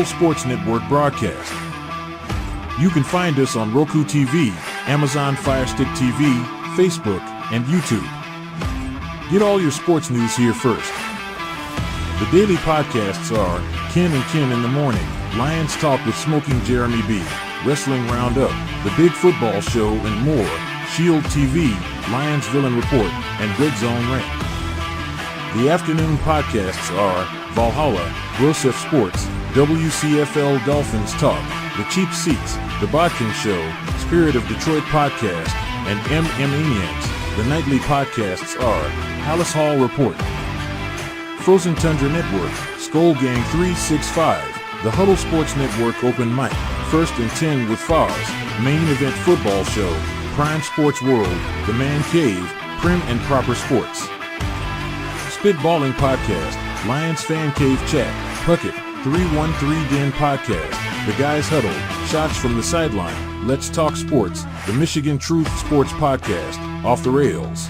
Sports Network broadcast. You can find us on Roku TV, Amazon Fire Stick TV, Facebook, and YouTube. Get all your sports news here first. The daily podcasts are Ken and Ken in the Morning, Lions Talk with Smoking Jeremy B, Wrestling Roundup, The Big Football Show, and more, Shield TV, Lions Villain Report, and Red Zone Rant. The afternoon podcasts are Valhalla, Grosef Sports, WCFL Dolphins Talk, The Cheap Seats, The Bodkin Show, Spirit of Detroit Podcast, and Maniacs. The nightly podcasts are Hallis Hall Report, Frozen Tundra Network, Skull Gang 365, The Huddle Sports Network Open Mic, First and 10 with Foz, Main Event Football Show, Prime Sports World, The Man Cave, Prim and Proper Sports. Spitballing Podcast, Lions Fan Cave Chat, Puckett, 313 Den Podcast, The Guys Huddle, Shots from the Sideline, Let's Talk Sports, The Michigan Truth Sports Podcast, Off the Rails,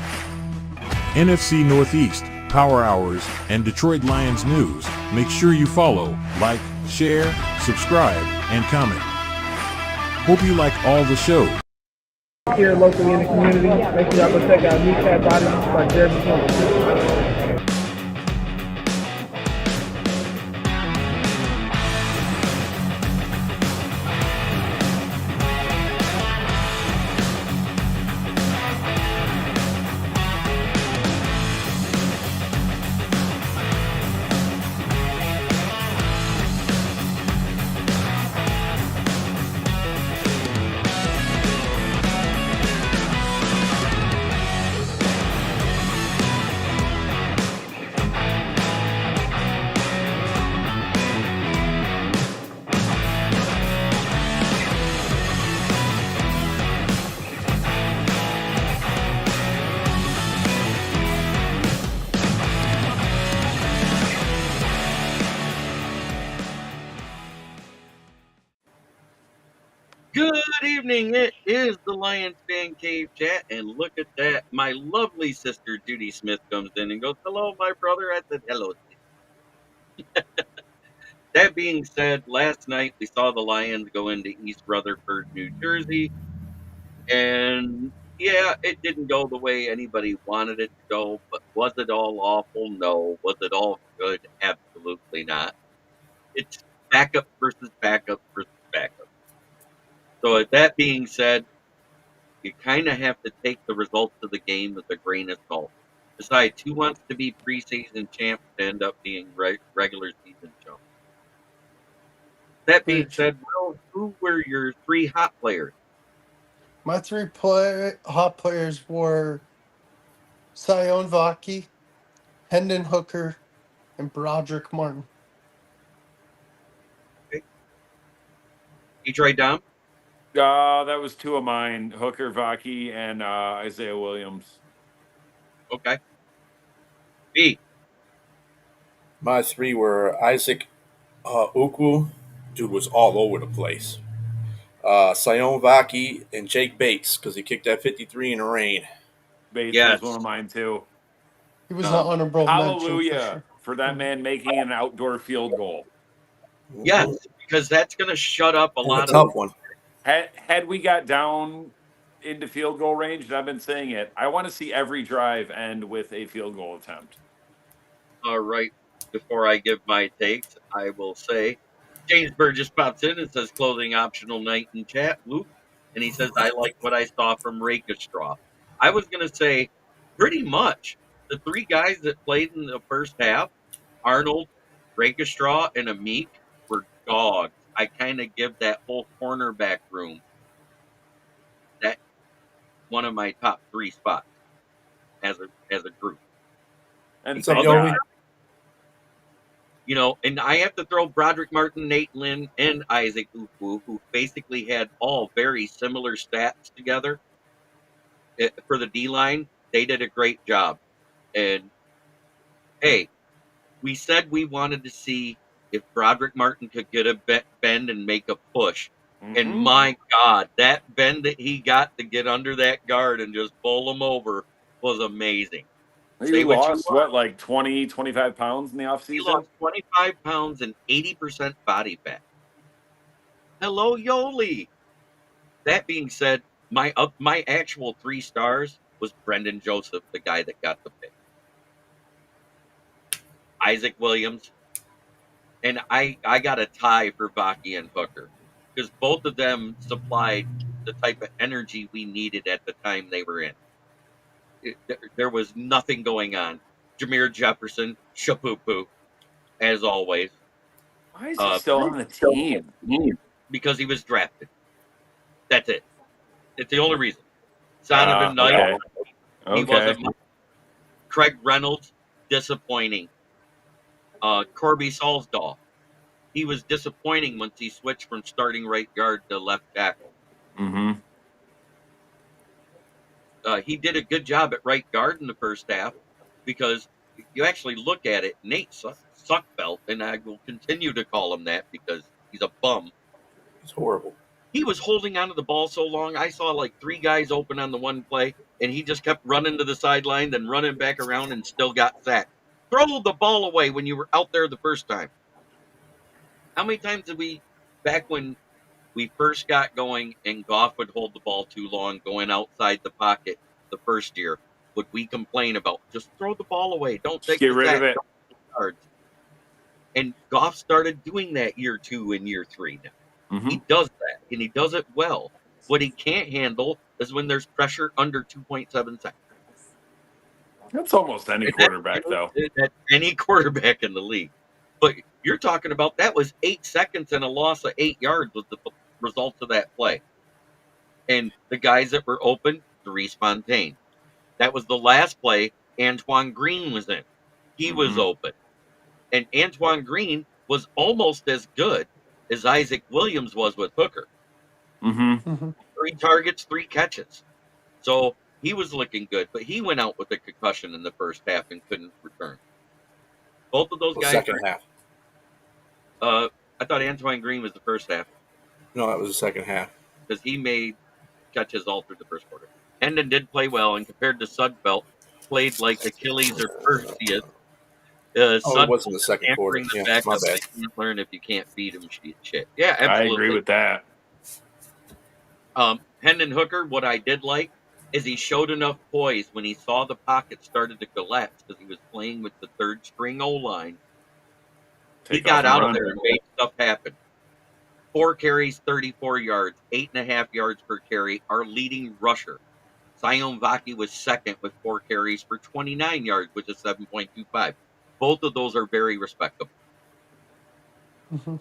NFC Northeast, Power Hours, and Detroit Lions News. Make sure you follow, like, share, subscribe, and comment. Hope you like all the shows. Here locally in the community, make sure y'all go check out New Cat Body by Jeremy Jones. Good evening. It is the Lions Fan Cave Chat, and look at that. My lovely sister Judy Smith comes in and goes, "Hello, my brother." I said, "Hello." That being said, last night we saw the Lions go into East Rutherford, New Jersey, and yeah, it didn't go the way anybody wanted it to go, but was it all awful? No. Was it all good? Absolutely not. It's backup versus backup versus backup. So with that being said, you kind of have to take the results of the game with a grain of salt. Besides, who wants to be preseason champs to end up being regular season champs? That being said, Will, who were your three hot players? My three hot players were Sion Vaki, Hendon Hooker, and Broderick Martin. Okay. Detroit Dom? That was two of mine, Hooker, Vaki, and Isaiah Williams. Okay. B. My three were Isaac Ukwu, dude was all over the place. Sion Vaki and Jake Bates, because he kicked that 53 in the rain. Bates Yes. was one of mine, too. He was an honorable mention. Hallelujah for that man making an outdoor field goal. Yes, because that's going to shut up a lot a tough one. Had we got down into field goal range, and I've been saying it, I want to see every drive end with a field goal attempt. All right. Before I give my takes, I will say James Burgess pops in and says clothing optional night in chat, Luke. And he says, I like what I saw from Rakestraw. I was going to say pretty much the three guys that played in the first half, Arnold, Rakestraw, and Amik, were dogs. I kind of give that whole cornerback room that one of my top three spots as a group. And What's up, Yogi? You know, and I have to throw Broderick Martin, Nate Lynn, and Isaac Ukwu, who basically had all very similar stats together for the D-line. They did a great job. And, hey, we said we wanted to see if Broderick Martin could get a bend and make a push. Mm-hmm. And my God, that bend that he got to get under that guard and just bowl him over was amazing. Say He what you lost, want. like 20, 25 pounds in the He offseason? lost 25 pounds and 80% body fat. Hello, Yoli. That being said, my actual 3 stars was Brendan Joseph, the guy that got the pick. Isaac Williams, and I got a tie for Vaki and Hooker because both of them supplied the type of energy we needed at the time they were in. There was nothing going on. Jameer Jefferson, Shapoopoo, as always, Why is he still on the team? because he was drafted. That's it. It's the only reason. Zonovan Knight, Okay. he Okay. wasn't much. Craig Reynolds, disappointing. Corby Salsdahl, he was disappointing once he switched from starting right guard to left tackle. Mm-hmm. He did a good job at right guard in the first half because you actually look at it, Nate Suckbelt, and I will continue to call him that because he's a bum. It's horrible. He was holding onto the ball so long. I saw like 3 guys open on the one play, and he just kept running to the sideline, then running back around, and still got sacked. Throw the ball away when you were out there the first time. How many times did we, back when we first got going and Goff would hold the ball too long going outside the pocket the first year, would we complain about just throw the ball away, don't Just take get the rid sack, of it. don't take the yards. And Goff started doing that year 2 and year 3 now. Mm-hmm. He does that, and he does it well. What he can't handle is when there's pressure under 2.7 seconds. That's almost any quarterback, though. That's any quarterback in the league. But you're talking about that was 8 seconds and a loss of 8 yards was the result of that play. And the guys that were open, Dries Fontaine. That was the last play Antoine Green was in. He was open. And Antoine Green was almost as good as Isaac Williams was with Hooker. Mm-hmm. 3 targets, 3 catches. So he was looking good, but he went out with a concussion in the first half and couldn't return. Both of those The guys. second half. I thought Antoine Green was the first half No, that was the second half. because he made catches all through the first quarter. Hendon did play well, and compared to Sudfeld, played like Achilles or Perseus. It wasn't the second quarter. The Yeah, backup, my bad. you can't learn if you can't beat him. Shit. Yeah, I absolutely. agree with that. Hendon Hooker, what I did like is he showed enough poise when he saw the pocket started to collapse because he was playing with the third string O-line. He got out of there and made stuff happen. 4 carries, 34 yards, 8.5 yards per carry. Our leading rusher, Sion Vaki, was second with 4 carries for 29 yards, which is 7.25. Both of those are very respectable. Mm-hmm.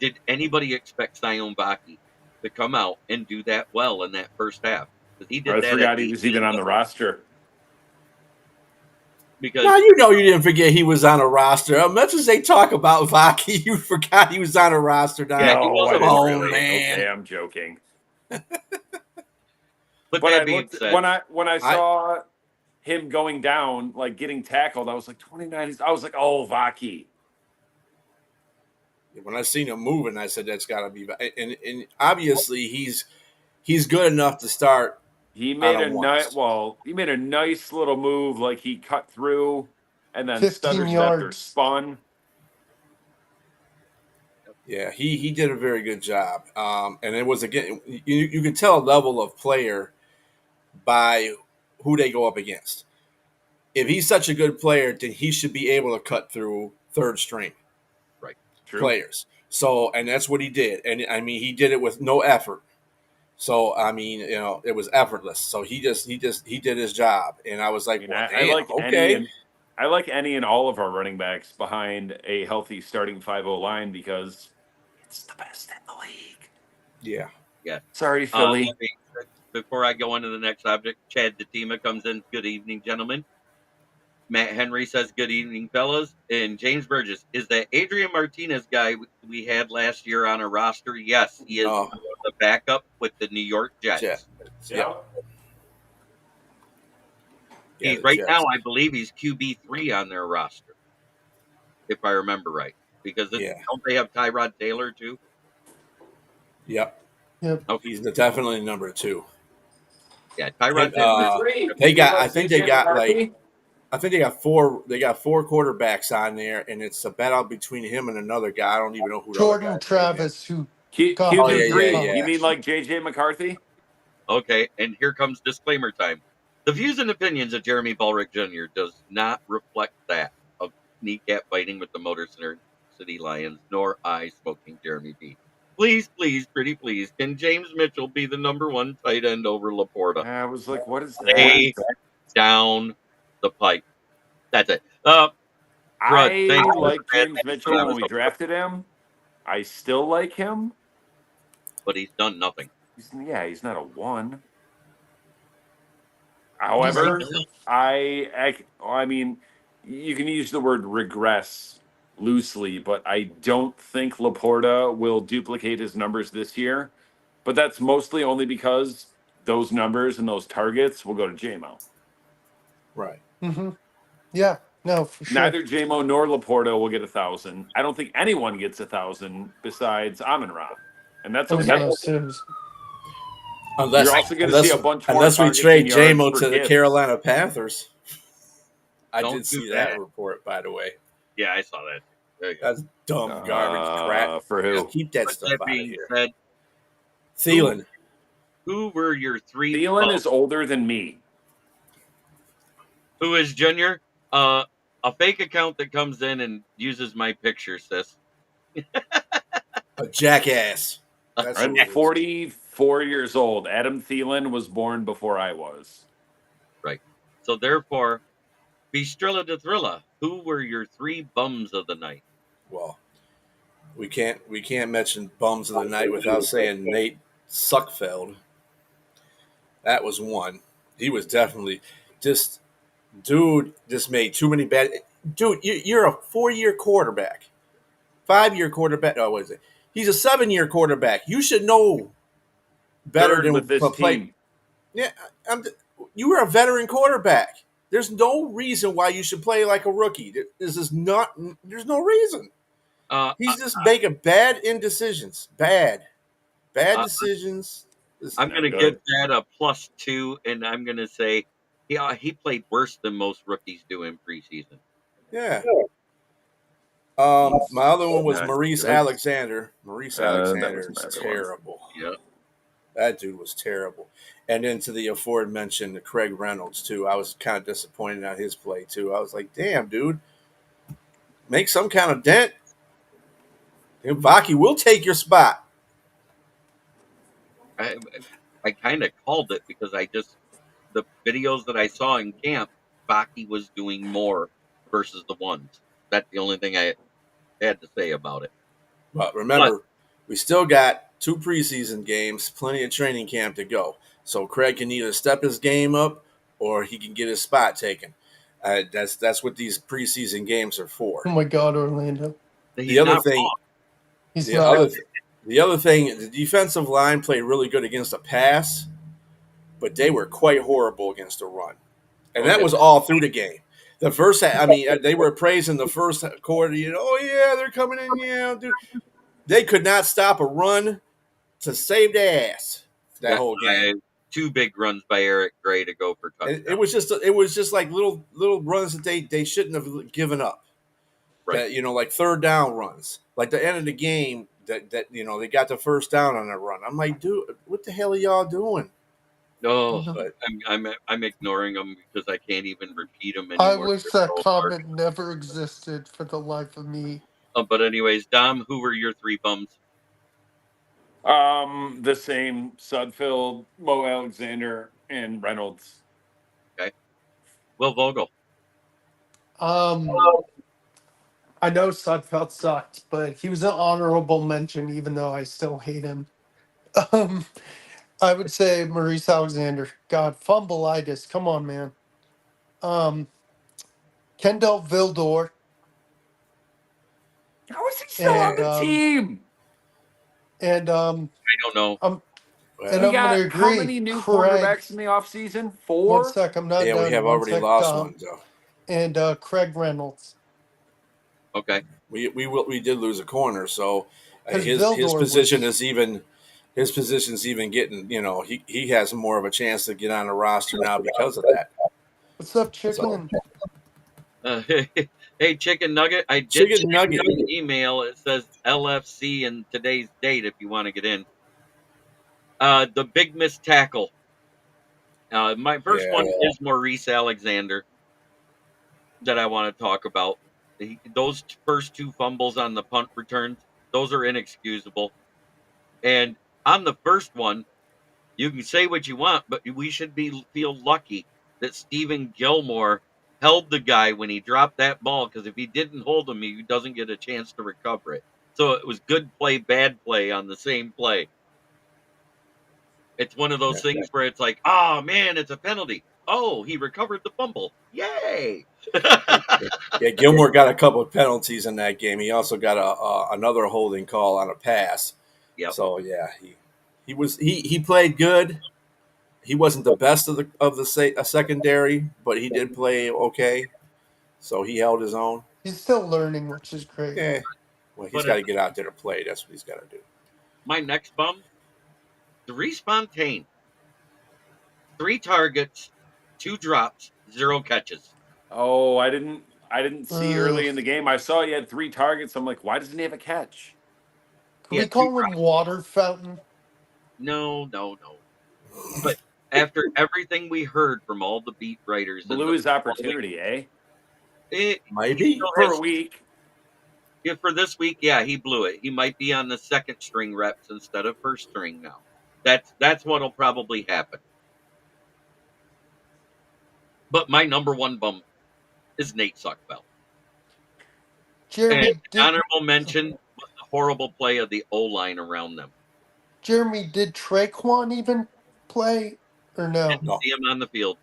Did anybody expect Sion Vaki to come out and do that well in that first half? Because he did I that. forgot he was even on the roster. Because Now you didn't forget he was on a roster. As much as they talk about Vaki, you forgot he was on a roster. Now. Yeah, he wasn't really. Man. Okay, I'm joking. But When that I being looked, said, when I saw him going down, like getting tackled, I was like 29. I was like, oh, Vaki. When I seen him moving, I said that's got to be. And obviously he's good enough to start. He made he made a nice little move, like he cut through and then 15 stutter step or yards. spun. Yeah, he did a very good job. And it was, again, you can tell a level of player by who they go up against. If he's such a good player, then he should be able to cut through third string players. So, and that's what he did. And I mean, he did it with no effort. So, I mean, it was effortless. So he did his job. And I was like, I like okay. I like any and all of our running backs behind a healthy starting 5-0 line because it's the best in the league. Yeah. Yeah. Sorry, Philly. Before I go on to the next subject, Chad Datima comes in. Good evening, gentlemen. Matt Henry says, good evening, fellas. And James Burgess, is that Adrian Martinez guy we had last year on a roster? Yes, he is the backup with the New York Jets. Yeah. Right now, I believe he's QB3 on their roster, if I remember right. Because don't they have Tyrod Taylor, too? Yep. Okay. He's definitely number 2. Yeah, Tyrod Taylor. I think they got I think they got four. They got four quarterbacks on there, and it's a battle between him and another guy. I don't even know who. Jordan the other guy's name is. Travis, who got QB3. Oh, yeah. You mean like JJ McCarthy? Okay, and here comes disclaimer time. The views and opinions of Jeremy Ballrick Jr. does not reflect that of kneecap fighting with the Motor City Lions, nor I smoking Jeremy B. Please, pretty please, can James Mitchell be the number one tight end over Laporta? I was like, what is Stay that? down the pipe. That's it. I thanks for like the James bad Mitchell news, when we drafted him. I still like him. but he's done nothing. He's not a 1. However, I mean, you can use the word regress loosely, but I don't think Laporta will duplicate his numbers this year. But that's mostly only because those numbers and those targets will go to JMO. Right. Mm-hmm. Yeah, no, for sure. Neither JMO nor Laporta will get 1,000. I don't think anyone gets 1,000 besides Amon-Ra. And that's That was okay. what I was saying. Unless, You're also going to see a bunch more unless we targets trade and yards JMO for to the Gibbs. Carolina Panthers. I Don't did do see that that. report, by the way. Yeah, I saw that. There you go. That's dumb garbage crap. For who? Just keep that But stuff that out of being here. said, Thielen. who were your three? Thielen is older than me. Who is Junior? A fake account that comes in and uses my picture, sis. A jackass. That's I'm who it is. 44 years old. Adam Thielen was born before I was. Right. So therefore, Bistrilla de Thrilla, who were your three bums of the night? Well, we can't mention bums of the night without saying Nate Suckfeld. That was one. He was definitely just made too many bad. Dude, you're a 4-year quarterback, 5-year quarterback. Oh, what is it? He's a 7-year quarterback. You should know better Third than with this to play. team. Yeah, you were a veteran quarterback. There's no reason why you should play like a rookie. There's no reason. He's just making bad indecisions. Bad decisions. I'm going to give that a +2, and I'm going to say he played worse than most rookies do in preseason. Yeah. My other one was Not Maurice good. Alexander. Maurice Alexander was my is other one. terrible. Yeah. That dude was terrible. And then to the aforementioned Craig Reynolds, too. I was kind of disappointed on his play, too. I was like, damn, dude. Make some kind of dent. Vaki will take your spot. I kind of called it because the videos that I saw in camp, Baki was doing more versus the ones. That's the only thing I had to say about it. But remember, we still got 2 preseason games, plenty of training camp to go. So Craig can either step his game up or he can get his spot taken. That's what these preseason games are for. Oh my God, Orlando. The other thing, He's the not. other thing, the defensive line played really good against the pass, but they were quite horrible against the run, and that was all through the game. The first, I mean, they were praising the first quarter. Oh yeah, they're coming in. Yeah, dude. They could not stop a run to save their ass that whole game. 2 big runs by Eric Gray to go for touchdown. It was just like little runs that they shouldn't have given up. Right. That, like 3rd down runs. Like the end of the game that they got the 1st down on a run. I'm like, dude, what the hell are y'all doing? No, But I'm ignoring them because I can't even repeat them anymore. I wish that comment never existed for the life of me. But anyways, Dom, who were your 3 bums? The same: Sudfeld, Mo Alexander, and Reynolds. Okay. Will Vogel. I know Sudfeld sucked, but he was an honorable mention, even though I still hate him. I would say Maurice Alexander. God, fumbleitis. Come on, man. Kendall Vildor. How is he still on the team? And I don't know. and We I'm got gonna agree. how many new Craig, quarterbacks in the offseason? 4? one sec, I'm not yeah, done. we have One already sec, lost Dom. one. So. And Craig Reynolds. Okay. We did lose a corner, so 'Cause his Vildor position was- is even. His position's even getting. He has more of a chance to get on the roster now because of that. What's up, chicken? Hey, Chicken Nugget, I did Chicken send nugget. you an email. It says LFC and today's date if you want to get in. The big missed tackle. My first one is Maurice Alexander that I want to talk about. Those first two fumbles on the punt returns, those are inexcusable. And on the first one, you can say what you want, but we should feel lucky that Stephen Gilmore held the guy when he dropped that ball, because if he didn't hold him, he doesn't get a chance to recover it. So it was good play, bad play on the same play. It's one of those things where it's like, oh man, it's a penalty. Oh, he recovered the fumble. Yay! Yeah, Gilmore got a couple of penalties in that game. He also got another holding call on a pass. Yep. So yeah, he played good. He wasn't the best of the secondary, but he did play okay. So he held his own. He's still learning, which is great. Yeah. Well, he's But got to get out there to play. That's what he's got to do. My next bum, Dries Fontaine. 3 targets, 2 drops, 0 catches. Oh, I didn't see early Ugh. in the game. I saw he had 3 targets. I'm like, why doesn't he have a catch? Can Yeah, we call him Water Fountain? No. But after everything we heard from all the beat writers, Blew his opportunity, eh? Maybe For a week. Yeah, for this week, yeah, he blew it. He might be on the second string reps instead of first string now. That's what'll probably happen. But my number one bum is Nate Suckbell. Jeremy, And honorable mention was the horrible play of the O-line around them. Jeremy, did Traquan even play or no? Didn't see him on the field.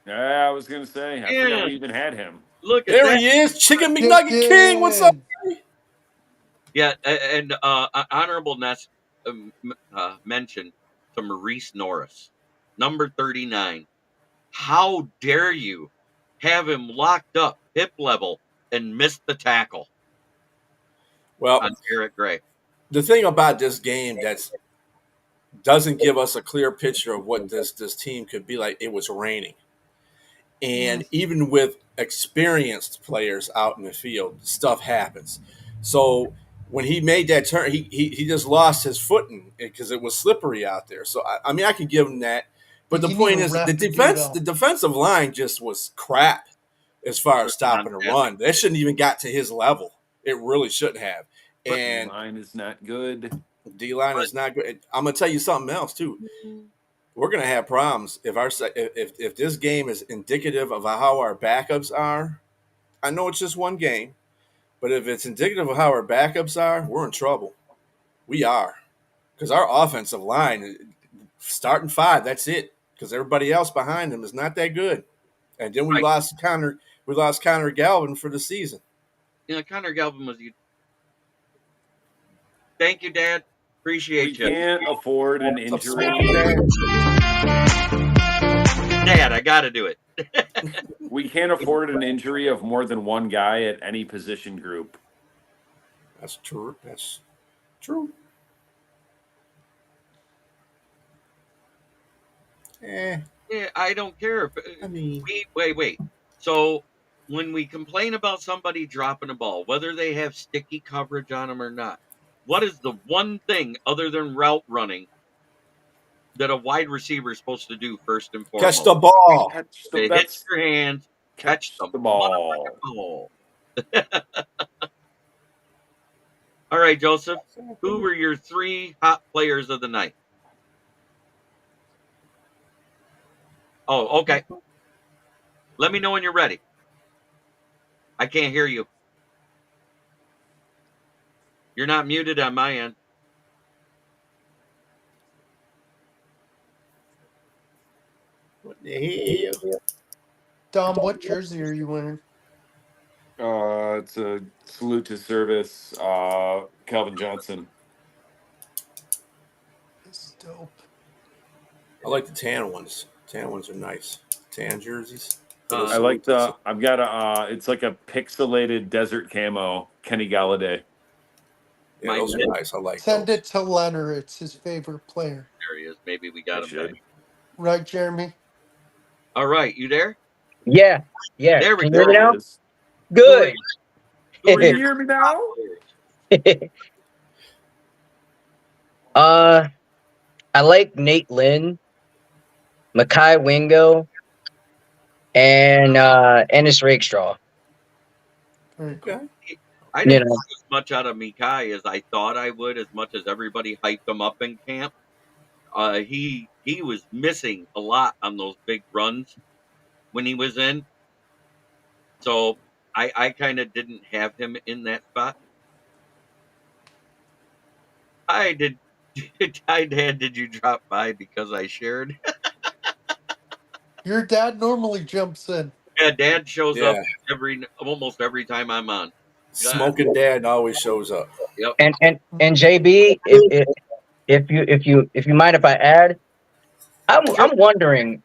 Yeah, I was gonna say. I forgot we even had him. Look at there that. he is, Chicken McNugget King. What's up? Yeah, and honorable mention to Maurice Norris, number 39. How dare you have him locked up hip level and miss the tackle Well, on Eric Gray? the thing about this game that doesn't give us a clear picture of what this team could be like. It was raining, and even with experienced players out in the field, stuff happens. So when he made that turn, he just lost his footing because it was slippery out there. So I mean, I could give him that. But the point is, the defensive line just was crap as far as stopping a run. That shouldn't even got to his level. It really shouldn't have. And D-line is not good. D-line is not good. I'm gonna tell you something else too. We're gonna have problems if this game is indicative of how our backups are. I know it's just one game, but if it's indicative of how our backups are, we're in trouble. We are, because our offensive line, starting 5, that's it. Because everybody else behind them is not that good. And then we lost Connor Galvin for the season. Yeah, Connor Galvin was. Thank you, Dad. Appreciate you. We can't afford an injury. Dad, I got to do it. We can't afford an injury of more than one guy at any position group. That's true. That's true. Yeah, I don't care. I mean, wait. So when we complain about somebody dropping a ball, whether they have sticky coverage on them or not, what is the one thing other than route running that a wide receiver is supposed to do first and foremost? catch the ball. Hit your hands, catch the ball. All right, Joseph. Who were your 3 hot players of the night? Oh, okay. Let me know when you're ready. I can't hear you. You're not muted on my end. What the hell? Dom, what jersey are you wearing? It's a salute to service. Calvin Johnson. It's dope. I like the tan ones. Tan ones are nice. Tan jerseys. I like the. I've got a. It's like a pixelated desert camo. Kenny Galladay. Yeah, those are nice. I like. Send it to Leonard. It's his favorite player. There he is. Maybe we got him back. Right, Jeremy? All right, you there? Yeah. There we Can you hear me go. now? Good. Can you hear me now? I like Nate Lynn, Makai Wingo, and Ennis Rakestraw. Very cool. Okay. I You didn't know, see as much out of Mikai as I thought I would, as much as everybody hyped him up in camp. He was missing a lot on those big runs when he was in, so I kind of didn't have him in that spot. I did. Dad, did you drop by because I shared? Your dad normally jumps in. Yeah, Dad shows up Yeah. almost every time I'm on. God, Smoking dad always shows up. yep. and JB, if you mind if I add, Sure. I'm wondering,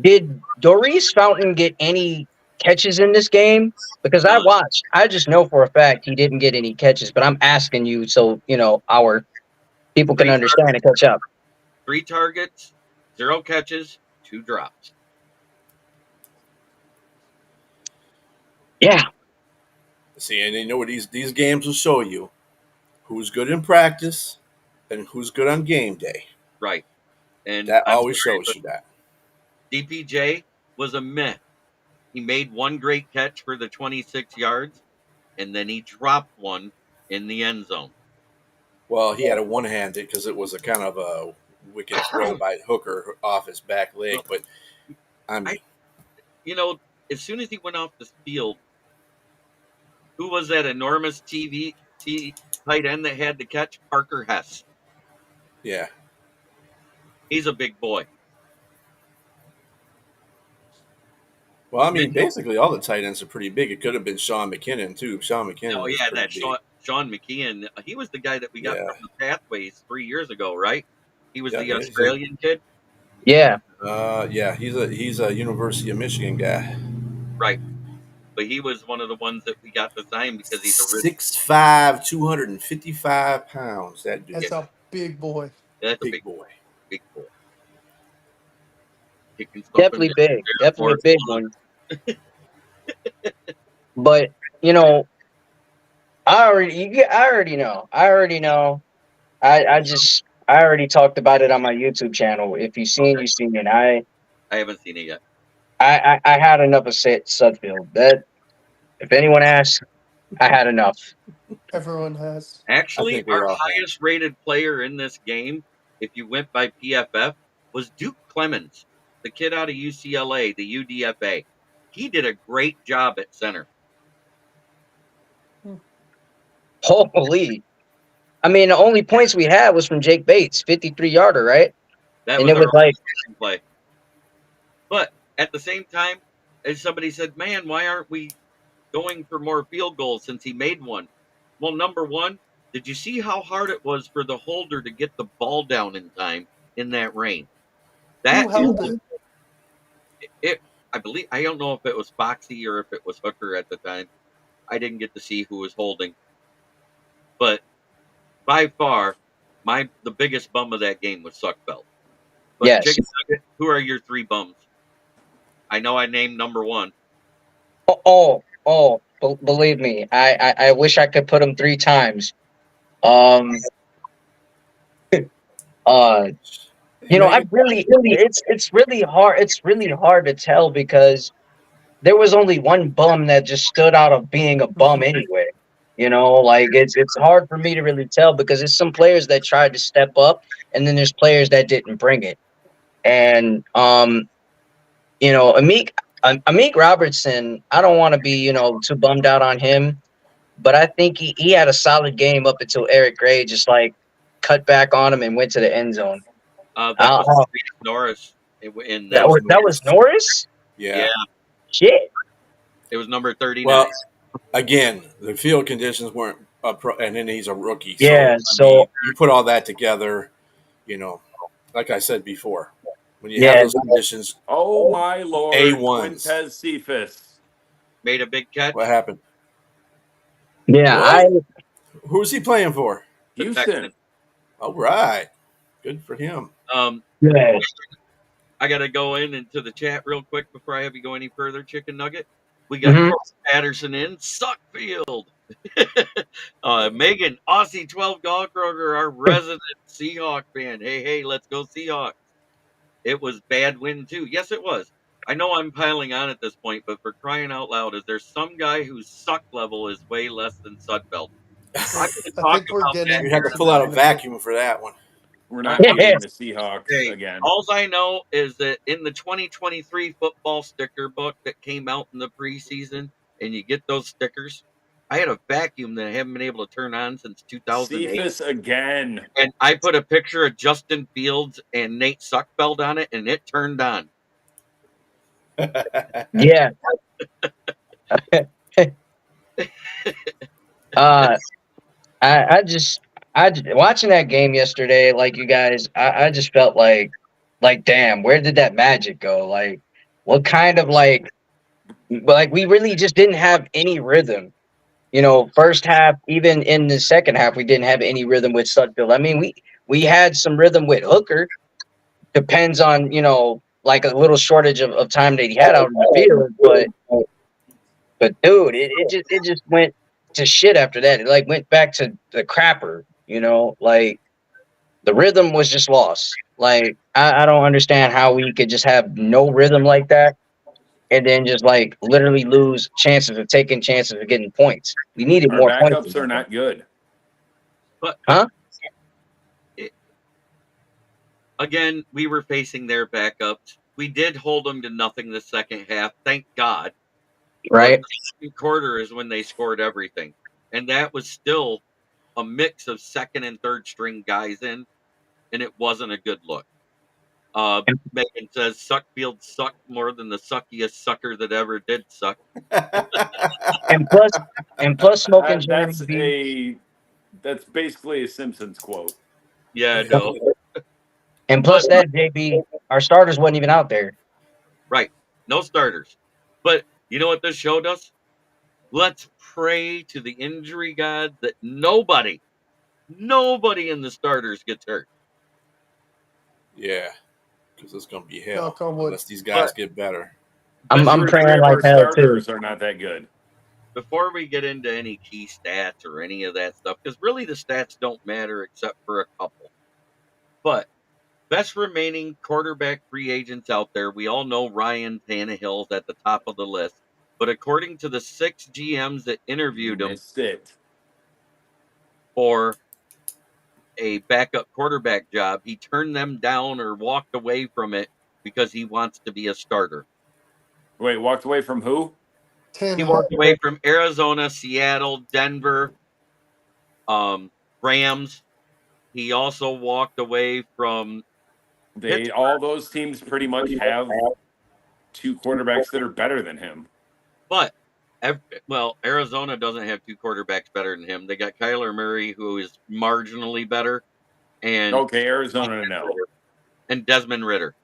did Doris Fountain get any catches in this game? Because I None. watched. I just know for a fact he didn't get any catches, but I'm asking you so our people can Three understand and catch up. 3 targets, 0 catches, 2 drops. Yeah, See, and you know what these games will show you who's good in practice and who's good on game day. Right. And That I'm always sorry, shows but you that. DPJ was a meh. He made one great catch for the 26 yards, and then he dropped one in the end zone. Well, he had a one-handed because it was a kind of a wicked throw by Hooker off his back leg. Well, But I mean, I, as soon as he went off the field, who was that enormous tight end that had the catch? Parker Hess. yeah. He's a big boy. Well, I mean, Then basically all the tight ends are pretty big. It could have been Sean McKinnon too. Sean McKinnon oh was yeah, pretty that big. Sean McKeon. He was the guy that we got Yeah. from the Pathways 3 years ago, right? He was Yeah, the yeah, Australian kid, yeah. yeah. He's a University of Michigan guy. right? But he was one of the ones that we got to sign because he's a rich. 6'5", 255 pounds. That dude, That's a big boy. That's a big boy. big boy. Kicking stuff in Definitely the big, air definitely a for big fun. one. But I already know. I already talked about it on my YouTube channel. If you've seen, you've seen it. I haven't seen it yet. I had enough of Sudfield. That if anyone asks, I had enough. Everyone has. Actually, think we our all have. highest rated player in this game, if you went by PFF, was Duke Clemens, the kid out of UCLA, the UDFA. He did a great job at center. Holy! I mean, the only points we had was from Jake Bates, 53-yarder, right? That And was it was our like, only play. But at the same time, as somebody said, man, why aren't we going for more field goals since he made one? Well, number one, did you see how hard it was for the holder to get the ball down in time in that rain? Who held it? I believe, I don't know if it was Foxy or if it was Hooker at the time. I didn't get to see who was holding. But by far, the biggest bum of that game was Suckbelt. But yes. Chicken Nugget, who are your 3 bums? I know I named number 1. Believe me, I wish I could put him 3 times. It's really hard. It's really hard to tell because there was only one bum that just stood out of being a bum anyway. Like it's hard for me to really tell because there's some players that tried to step up, and then there's players that didn't bring it. And Amik Robertson, I don't want to be too bummed out on him, but I think he had a solid game up until Eric Gray just like cut back on him and went to the end zone. That was Norris. That was Norris? Yeah. Shit. It was number 39. Well, again, the field conditions weren't and then he's a rookie. Yeah, so I mean, you put all that together, like I said before, when you have those conditions. Oh my Lord! A1s. Quintez Cephas made a big catch. What happened? Yeah, who's he playing for? Houston. All right, good for him. Yeah. I gotta go into the chat real quick before I have you go any further, Chicken Nugget. We got Mhm. Chris Patterson in Suckfield. Megan, Aussie 12 Gallkroger, our resident Seahawk fan. Hey, let's go Seahawks. It was bad win too. Yes, it was. I know I'm piling on at this point, but for crying out loud, is there some guy whose suck level is way less than Sudfeld? I'm going to I talk think we're about that getting You had to here. to pull out a that in a bit. vacuum for that one. We're Uh, not beating the Seahawks Hey, again. all I know is that in the 2023 football sticker book that came out in the preseason, and you get those stickers, I had a vacuum that I haven't been able to turn on since 2008. Cephas again. And I put a picture of Justin Fields and Nate Suckfeld on it, and it turned on. Yeah. I just watching that game yesterday, like you guys, I just felt like damn, where did that magic go? Like, what kind of like we really just didn't have any rhythm. You know, first half, even in the second half, we didn't have any rhythm with Sudfeld. I mean, we had some rhythm with Hooker. Depends on, like a little shortage of time that he had out in the field, but dude, it just went to shit after that. It like went back to the crapper, like the rhythm was just lost. Like I don't understand how we could just have no rhythm like that and then just like literally lose chances of getting points. We needed Our more points. backups are not good. But Huh? Again, we were facing their backups. We did hold them to nothing the second half, thank God. Right. But the second quarter is when they scored everything. And that was still a mix of second and third string guys in, and it wasn't a good look. Megan says Suckfield sucked more than the suckiest sucker that ever did suck. And plus smoking Jeremy That's basically a Simpsons quote. Yeah, no. And plus that JB, our starters wasn't even out there. Right. No starters. But you know what this showed us? Let's pray to the injury god that nobody in the starters gets hurt. Yeah, because it's going to be hell Knock on wood. unless these guys get better. I'm Two or praying three of like our hell too. starters are not that good. Before we get into any key stats or any of that stuff, because really the stats don't matter except for a couple. But best remaining quarterback free agents out there, we all know Ryan Tannehill's at the top of the list. But according to the 6 GMs that interviewed him Missed it. for a backup quarterback job, he turned them down or walked away from it because he wants to be a starter. Wait, walked away from who? He walked away from Arizona, Seattle, Denver, Rams. He also walked away from All those teams pretty much have two quarterbacks that are better than him. But Arizona doesn't have two quarterbacks better than him. They got Kyler Murray, who is marginally better, and Arizona, no. And Desmond Ritter.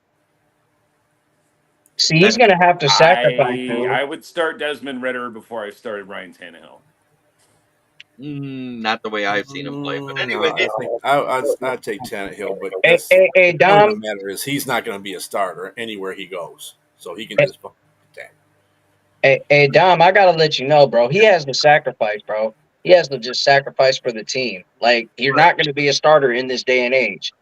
See, he's going to have to sacrifice. I would start Desmond Ritter before I started Ryan Tannehill. Not the way I've seen him play. But anyway, I'd take Tannehill, but hey, Dom. The matter is he's not going to be a starter anywhere he goes, so he can just. Hey, Dom, I gotta let you know, bro. He has to sacrifice, bro. He has to just sacrifice for the team. Like, you're not going to be a starter in this day and age.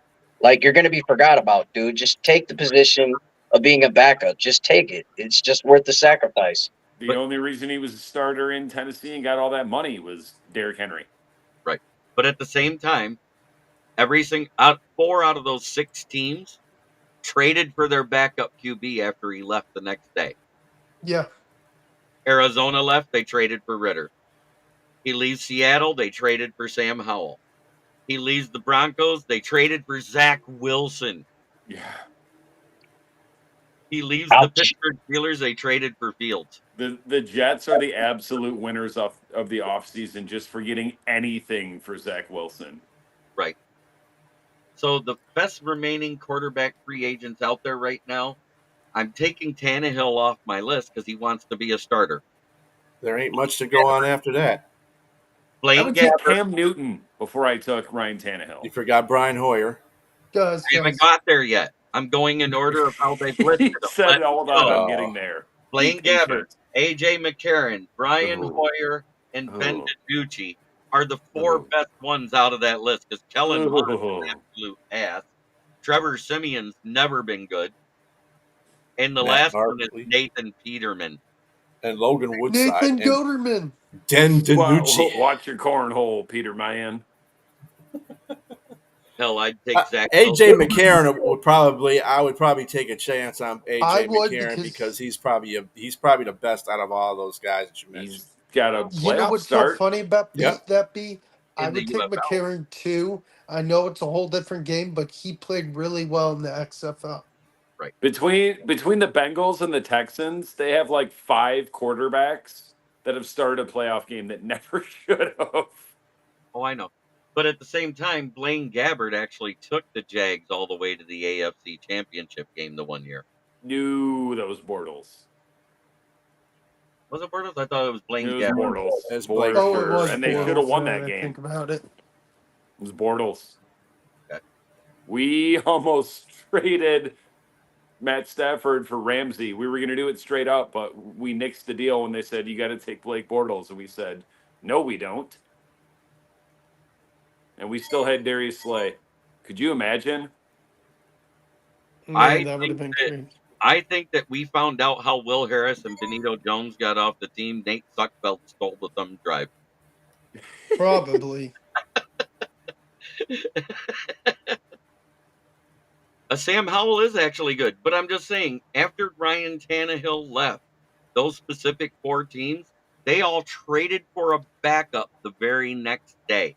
Like, you're going to be forgot about, dude. Just take the position of being a backup. Just take it. It's just worth the sacrifice. The only reason he was a starter in Tennessee and got all that money was Derrick Henry. Right. But at the same time, 4 out of those 6 teams traded for their backup QB after he left the next day. Yeah. Arizona left, they traded for Ritter. He leaves Seattle, they traded for Sam Howell. He leaves the Broncos, they traded for Zach Wilson. Yeah. He leaves the Pittsburgh Steelers, they traded for Fields. The Jets are the absolute winners of the offseason just for getting anything for Zach Wilson. Right. So the best remaining quarterback free agents out there right now, I'm taking Tannehill off my list because he wants to be a starter. There ain't much to go on after that. I would take Cam Newton before I took Ryan Tannehill. You forgot Brian Hoyer. I haven't got there yet. I'm going in order of how they've listed them. Said, hold on, I'm getting there. Blaine Be Gabbert, patient. AJ McCarron, Brian Oh. Hoyer, and Ben Oh. DiNucci are the four Oh. best ones out of that list because Kellen Mond is an Oh. absolute ass. Trevor Simeon's never been good. And the Matt last one is Barkley Nathan Peterman. and Logan Woodside Nathan and Goderman. Den DiNucci. Watch your cornhole, Peter Mayan. Hell, I'd take Zach AJ Wilson. McCarron would probably. I would probably take a chance on I AJ would McCarron because because he's probably the best out of all those guys that you mentioned. He's got a you know playoff what's so start. funny about Yep. that B? I In the would take UFL. McCarron too. I know it's a whole different game, but he played really well in the XFL. Between the Bengals and the Texans, they have like 5 quarterbacks that have started a playoff game that never should have. Oh, I know. But at the same time, Blaine Gabbert actually took the Jags all the way to the AFC Championship game the one year. Knew those Bortles. Was it Bortles? I thought it was Blaine It was Gabbert. Bortles. It's For Blake Oh, it sure. was And they Bortles, should have won now that I game. Think about it. It was Bortles. Okay. We almost traded Matt Stafford for Ramsey. We were going to do it straight up, but we nixed the deal when they said, you got to take Blake Bortles. And we said, no, we don't. And we still had Darius Slay. Could you imagine? I Man, that would have been think crazy. I think that we found out how Will Harris and Benito Jones got off the team. Nate Suckfeld stole the thumb drive. Probably. Sam Howell is actually good, but I'm just saying, after Ryan Tannehill left, those specific 4 teams, they all traded for a backup the very next day,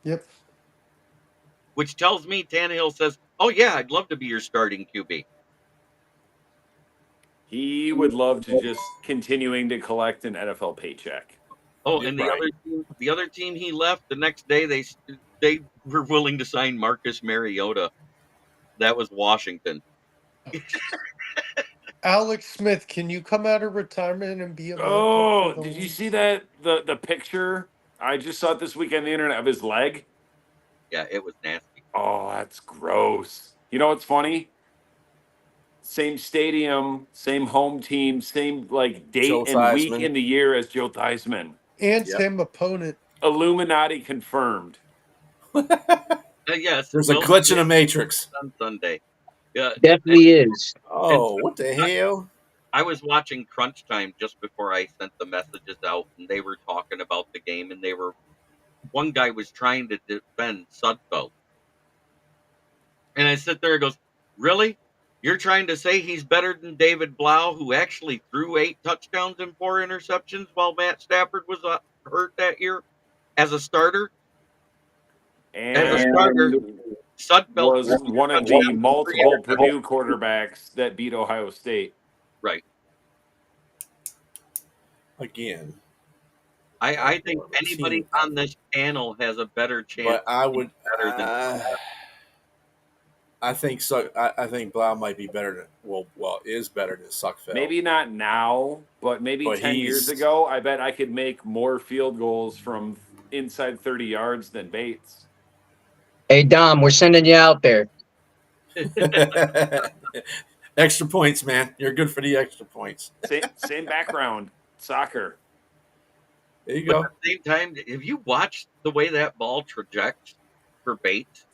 Yep. which tells me Tannehill says, oh, yeah, I'd love to be your starting QB. He would love to just continuing to collect an NFL paycheck. Oh, and Right. the other team he left the next day, they were willing to sign Marcus Mariota. That was Washington. Alex Smith, can you come out of retirement and be a backup Oh, for the did you Lions? see that? The picture? I just saw it this week on the internet of his leg. Yeah, it was nasty. Oh, that's gross. You know what's funny? Same stadium, same home team, same like date Joe and week Theismann. in the year as Joe Theismann. And Yep. same opponent. Illuminati confirmed. Yes, There's a Will glitch in the Smith Matrix. on Sunday. Yeah, Definitely is. Oh, what the hell? I was watching Crunch Time just before I sent the messages out, and they were talking about the game, and one guy was trying to defend Sudfeld. And I sit there and goes, really? You're trying to say he's better than David Blau, who actually threw 8 touchdowns and 4 interceptions while Matt Stafford was hurt that year as a starter? As a starter, And Sudfeld was one of the multiple Purdue quarterbacks that beat Ohio State. Right. Again. I think anybody on this panel has a better chance. But I would. better than I think so. I think Blau might be better than is better than Suckfeld. Maybe not now, but maybe But 10 years he's- ago, I bet I could make more field goals from inside 30 yards than Bates. Hey Dom, we're sending you out there. Extra points, man. You're good for the extra points. Same background, soccer. There you But go. at the same time, if you watch the way that ball trajects for Bates,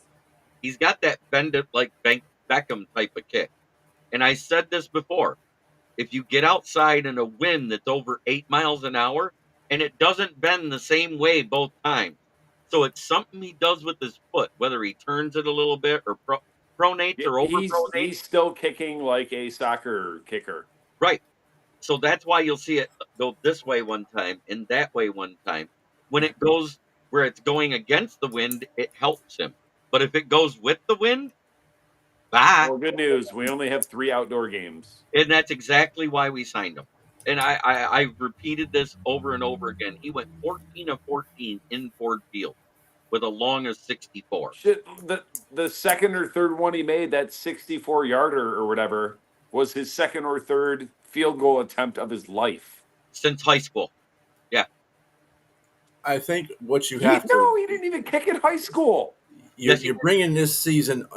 he's got that bend it like Beckham type of kick. And I said this before. If you get outside in a wind that's over 8 miles an hour and it doesn't bend the same way both times. So it's something he does with his foot, whether he turns it a little bit or pronates or over He's pronates. still kicking like a soccer kicker. Right. So that's why you'll see it go this way one time and that way one time. When it goes where it's going against the wind, it helps him. But if it goes with the wind, bye. Well, good news. We only have 3 outdoor games. And that's exactly why we signed him. And I repeated this over and over again. He went 14 of 14 in Ford Field with a long of 64 Shit, the second or third one he made, that 64-yarder or whatever, was his second or third field goal attempt of his life. since high school. I think what you have to. No, he didn't even kick in high school. You're bringing this season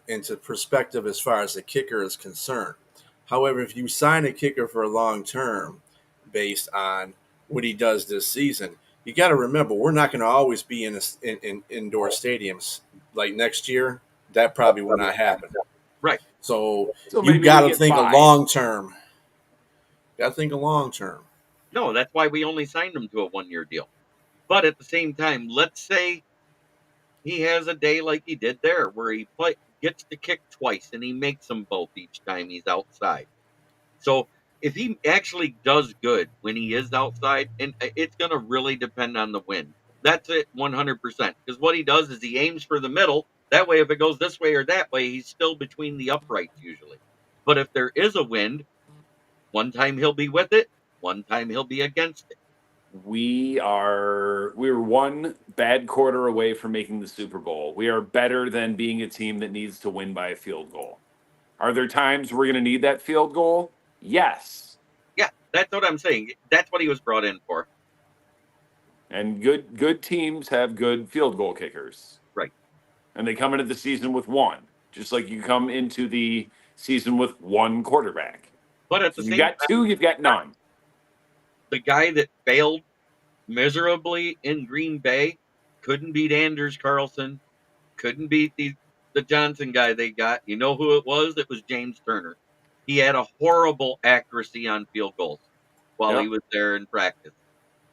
into perspective as far as the kicker is concerned. However, if you sign a kicker for a long term based on what he does this season, you got to remember we're not going to always be in indoor stadiums. Like next year, that probably will not happen. Right. So So you maybe got we to get think a 5. long term. Got to think a long term. No, that's why we only signed him to a 1-year deal. But at the same time, let's say he has a day like he did there, where gets to kick twice and he makes them both each time he's outside. So if he actually does good when he is outside, and it's going to really depend on the wind. That's it 100%. Because what he does is he aims for the middle. That way, if it goes this way or that way, he's still between the uprights usually. But if there is a wind, one time he'll be with it, one time he'll be against it. We're 1 bad quarter away from making the Super Bowl. We are better than being a team that needs to win by a field goal. Are there times we're going to need that field goal? Yes. Yeah, that's what I'm saying. That's what he was brought in for. And good teams have good field goal kickers. Right. And they come into the season with 1, just like you come into the season with 1 quarterback. But at If the you've same got time, 2, you've got none. the guy that failed miserably in Green Bay couldn't beat Anders Carlson, couldn't beat the Johnson guy they got. You know who it was? It was James Turner. He had a horrible accuracy on field goals while he Yep. was there in practice.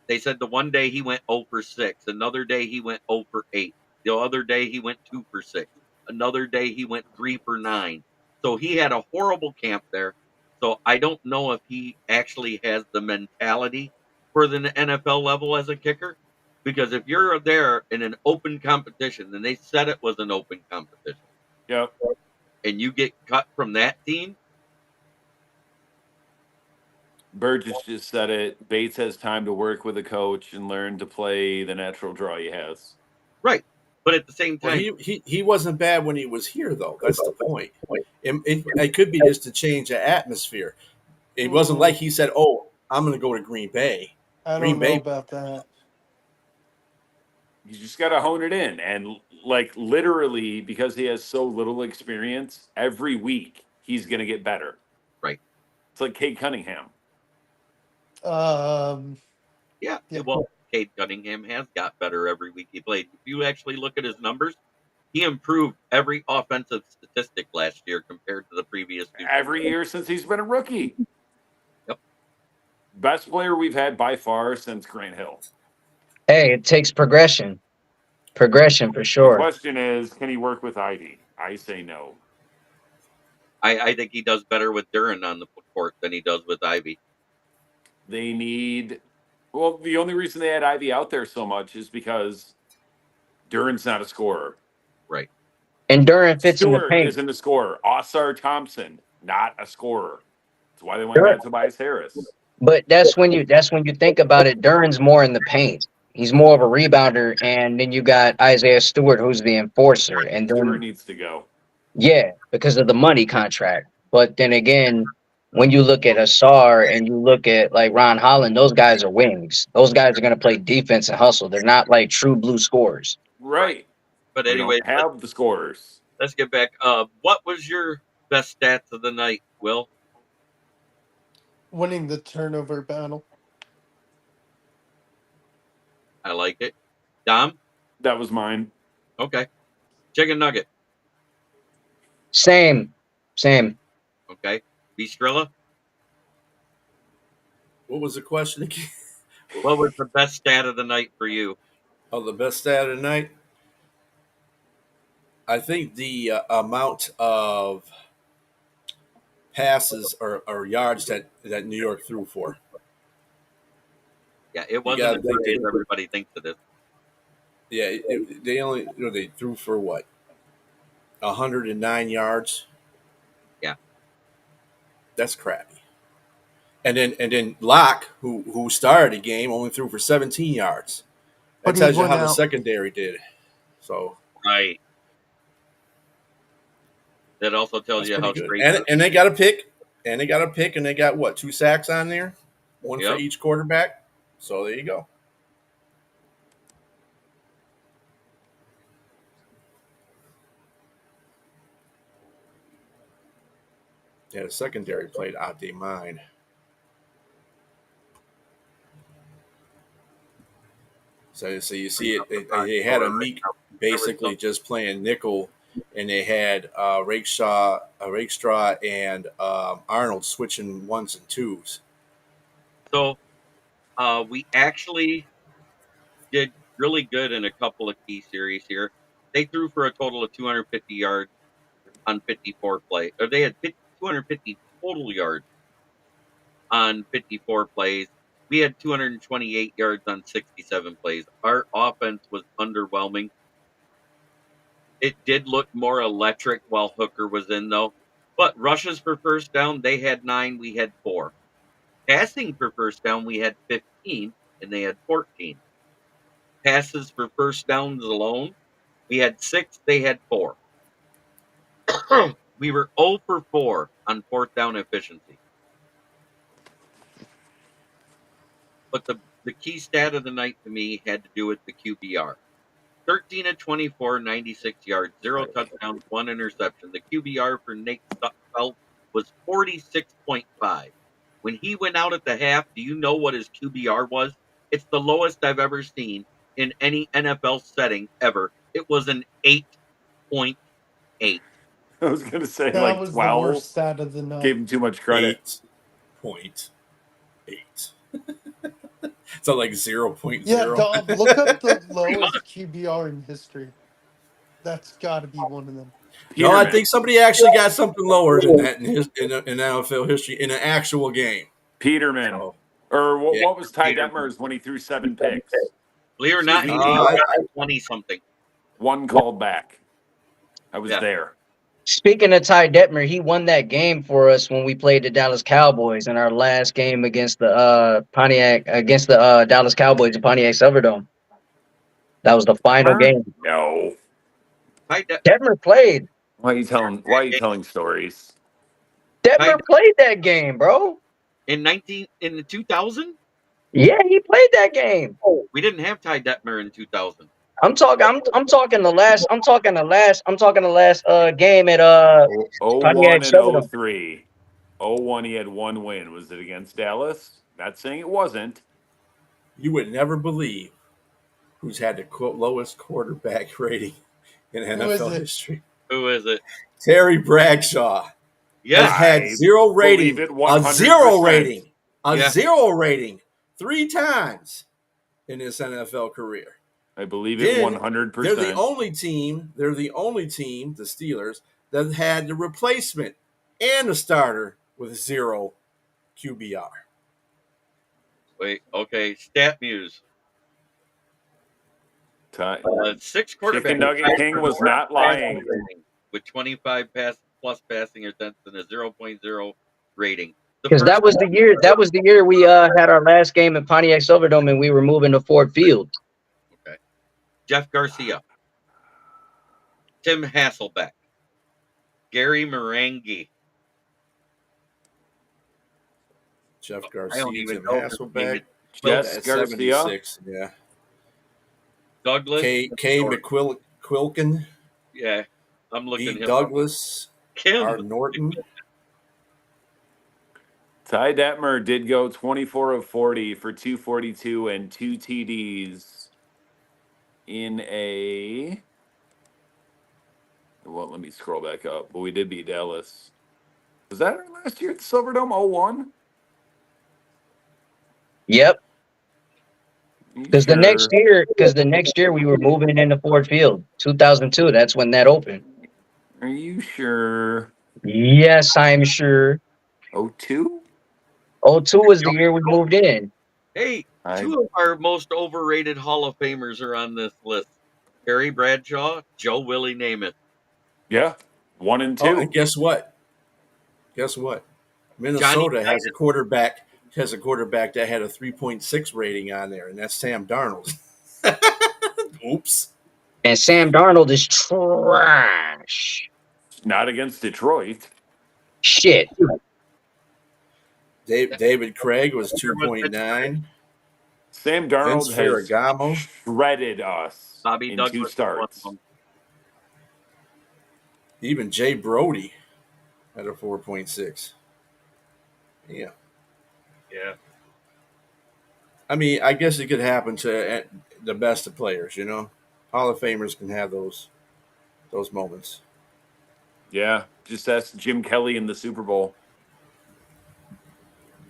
They said the one day he went 0 for 6, another day he went 0 for 8, the other day he went 2 for 6, another day he went 3 for 9. So he had a horrible camp there. So I don't know if he actually has the mentality for the NFL level as a kicker. Because if you're there in an open competition, and they said it was an open competition, Yep. and you get cut from that team, Burgess just said it. Bates has time to work with a coach and learn to play the natural draw he has. right? But at the same Well, time, he wasn't bad when he was here, though. That's the point. It could be just to change the atmosphere. It wasn't like he said, "Oh, I'm going to go to Green Bay." I Green don't know Bay, about that. You just got to hone it in. And like literally, because he has so little experience, every week he's going to get better. right? It's like Kate Cunningham. Yeah, Yeah. well, Cade Cunningham has got better every week he played. If you actually look at his numbers, he improved every offensive statistic last year compared to the previous 2 Every years. year since he's been a rookie. Yep. Best player we've had by far since Grant Hill. Hey, it takes progression. Progression for The sure. question is, can he work with Ivy? I say no. I think he does better with Duran on the court than he does with Ivy. They need. Well, the only reason they had Ivy out there so much is because Duran's not a scorer. Right. And Duran fits in the Stewart paint. isn't a scorer. Osar Thompson, not a scorer. That's why they went and Duran, got Tobias Harris. but that's when you think about it. Duran's more in the paint. He's more of a rebounder, and then you got Isaiah Stewart, who's the enforcer, and Stewart then needs to go. yeah, because of the money contract. But then again, when you look at Asar and you look at like Ron Holland, those guys are wings. Those guys are going to play defense and hustle. They're not like true blue scorers. Right. But We anyway, don't have the scorers. let's get back. What was your best stats of the night, Will? Winning the turnover battle. I like it. Dom? That was mine. Okay. Chicken nugget. Same. Okay. Bistrilla? what was the question again? What was the best stat of the night for you? Oh, the best stat of the night. I think the amount of passes or yards that New York threw for. Yeah, it gotta wasn't as think high they- as everybody thinks it is. Yeah, they only they threw for what 109 yards. Yeah. That's crappy. And then Locke, who started the game, only threw for 17 yards. That But he tells you went how the out. secondary did. So Right. That also tells that's you pretty how good. straight. And they got a pick. And they got a pick, and they got what 2 sacks on there, one for Yep. each quarterback. So there you go. Yeah, the secondary played out their mind. So you see it. They had a Meek basically just playing nickel, and they had Rakestraw, and Arnold switching ones and twos. So we actually did really good in a couple of key series here. They threw for a total of 250 yards on 54 plays. Or they had 250 total yards on 54 plays. We had 228 yards on 67 plays. Our offense was underwhelming. It did look more electric while Hooker was in, though. But rushes for first down, they had 9, we had 4. Passing for first down, we had 15, and they had 14. Passes for first downs alone, we had 6, they had 4. We were 0 for 4 on fourth down efficiency. But the key stat of the night to me had to do with the QBR. 13 of 24, 96 yards, 0 touchdowns, 1 interception. The QBR for Nate Sudfeld was 46.5. When he went out at the half, do you know what his QBR was? It's the lowest I've ever seen in any NFL setting ever. It was an 8.8. I was going to say That like was the 12. worst stat of the night. Gave him too much credit. 8.8. So like 0.0. Yeah, Dom, look up the lowest QBR in history. That's got to be one of them. No, I Peterman. think somebody actually got something lower than that in NFL history in an actual game. Peterman. So, Or what, yeah. what was Ty Detmer's when he threw 7 picks? Believe it or not, he Uh, got 20 something. 1 called back. I was Yeah. there. Speaking of Ty Detmer, he won that game for us when we played the Dallas Cowboys in our last game against the Dallas Cowboys at Pontiac Silverdome. That was the final game. No. Detmer played. Why are you telling stories? Detmer played that game, bro. In the 2000, Yeah, he played that game. we didn't have Ty Detmer in 2000. I'm talking the last game at 01 Pontiac and Silverdome. 03. 01 he had 1 win. Was it against Dallas? Not saying it wasn't. You would never believe who's had the lowest quarterback rating in NFL history. Who is it? Terry Bradshaw. Yeah, has had 0 rating. believe it A 0 100%. rating. A Yeah. 0 rating 3 times in his NFL career. I believe it Then 100%. They're the only team, the Steelers, that had the replacement and the starter with 0 QBR. Wait, okay. StatMuse. Ty- 6 quarterbacks. Chicken Nugget King was not lying. With 25 plus passing attempts and a 0.0 rating. Because that was the year. That was the year we had our last game at Pontiac Silverdome, and we were moving to Ford Field. Okay. Jeff Garcia. Tim Hasselbeck. Gary Marangi. Jeff I Garcia, don't even Tim know. Hasselbeck. Jess At Garcia. 76, yeah. Douglas. K. McQuilkin. Yeah, I'm looking E. him Douglas. Kim. R. Norton. Ty Detmer did go 24 of 40 for 242 and 2 TDs in a. Well, let me scroll back up. But we did beat Dallas. Was that our last year at the Silverdome? 01? Yep. Because the next year we were moving into Ford Field, 2002. That's when that opened. Are you sure? Yes, I'm sure. 02? 02 was the year we moved in. Hey, 2 of our most overrated Hall of Famers are on this list. Terry Bradshaw, Joe Willie Namath. Yeah, 1 and 2. Oh, and guess what? Minnesota has a quarterback that had a 3.6 rating on there, and that's Sam Darnold. Oops. And Sam Darnold is trash. Not against Detroit. Shit. David Craig was 2.9. Sam Darnold Vince has Ferragamo shredded us Bobby in Douglas 2 starts. Even Jay Brody at a 4.6. Yeah. Yeah. I mean, I guess it could happen to the best of players, you know? Hall of Famers can have those moments. Yeah, just ask Jim Kelly in the Super Bowl.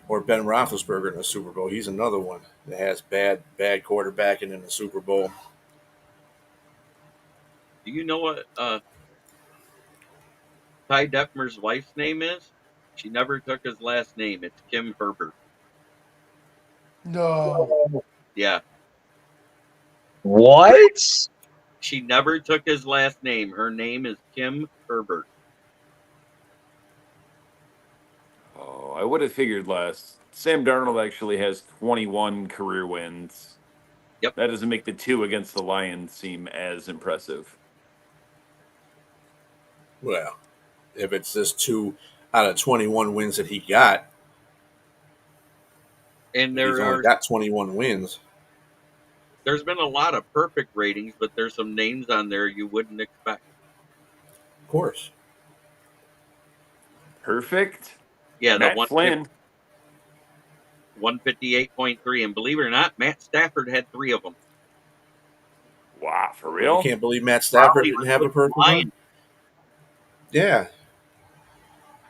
Or Ben Roethlisberger in the Super Bowl. He's another one that has bad quarterbacking in the Super Bowl. Do you know what Ty Detmer's wife's name is? She never took his last name. It's Kim Herbert. No. Yeah. What? She never took his last name. Her name is Kim Herbert. Oh, I would have figured less. Sam Darnold actually has 21 career wins. Yep. That doesn't make the 2 against the Lions seem as impressive. Well, if it's just 2 out of 21 wins that he got, And he's only got 21 wins. there's been a lot of perfect ratings, but there's some names on there you wouldn't expect. Of course. Perfect. Yeah, Matt the Flynn. 158.3. And believe it or not, Matt Stafford had 3 of them. Wow, for You real? can't believe Matt Stafford didn't have a perfect one? Yeah.